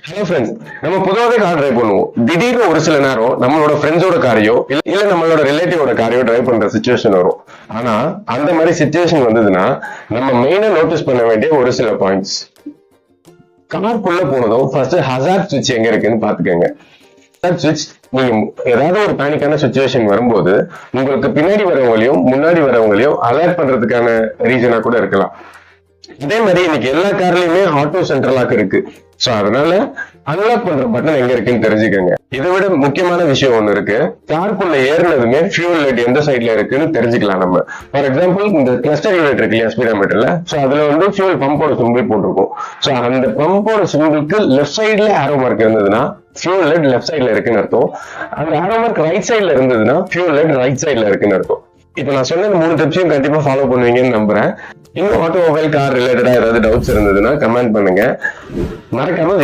Hello friends, நம்ம பொதுவாகவே car drive பண்ணுவோம். திடீர்னு ஒரு சில நேரம் நம்மளோட ஃப்ரெண்ட்ஸோட காரையோ இல்ல நம்மளோட ரிலேட்டிவோட காரையோ டிரைவ் பண்ற சுச்சுவேஷன் வரும். ஆனா அந்த மாதிரி சுச்சுவேஷன் வந்ததுன்னா நம்ம மெயினா நோட்டீஸ் பண்ண வேண்டிய ஒரு சில பாயிண்ட்ஸ். காருக்குள்ள போனதும் ஃபர்ஸ்ட் ஹசார்ட் சுவிட்ச் எங்க இருக்குன்னு பாத்துக்கோங்க. ஹசார்ட் சுவிட்ச் நீங்க ஏதாவது ஒரு பேனிக்கான சுச்சுவேஷன் வரும்போது உங்களுக்கு பின்னாடி வரவங்களையும் முன்னாடி வரவங்களையும் அலர்ட் பண்றதுக்கான ரீசனா கூட இருக்கலாம். இதே மாதிரி இன்னைக்கு எல்லா கார்லயுமே ஆட்டோ சென்ட்ரல் லாக் இருக்கு. சோ அதனால அன்லாக் பண்ற பட்டன் எங்க இருக்குன்னு தெரிஞ்சுக்கோங்க. இதை விட முக்கியமான விஷயம் ஒண்ணு இருக்கு. காருக்குள்ள ஏறினதுமே ஃபியூல் லைட் எந்த சைட்ல இருக்குன்னு தெரிஞ்சுக்கலாம் நம்ம. ஃபார் எக்ஸாம்பிள் இந்த கிளஸ்டர் யூனிட் இருக்கு இல்லையா ஸ்பீடோமீட்டர்ல, சோ அதுல வந்து ஃபியூல் பம்போட சிம்பிள் போட்டிருக்கும். சோ அந்த பம்போட சிம்பிளுக்கு லெஃப்ட் சைட்ல ஆரோ மார்க் இருந்ததுன்னா ஃபியூல் லைட் லெஃப்ட் சைட்ல இருக்குன்னு அர்த்தம். அந்த ஆரோ மார்க் ரைட் சைட்ல இருந்ததுன்னா ஃபியூல் லைட் ரைட் சைட்ல இருக்குன்னு அர்த்தம். இப்ப நான் சொன்ன 3 டிப்ஸையும் கண்டிப்பா ஃபாலோ பண்ணுவீங்கன்னு நம்புறேன். இன்னும் ஆட்டோமொபைல் கார் ரிலேட்டடா ஏதாவது டவுட்ஸ் இருந்ததுன்னா கமெண்ட் பண்ணுங்க. மறக்காம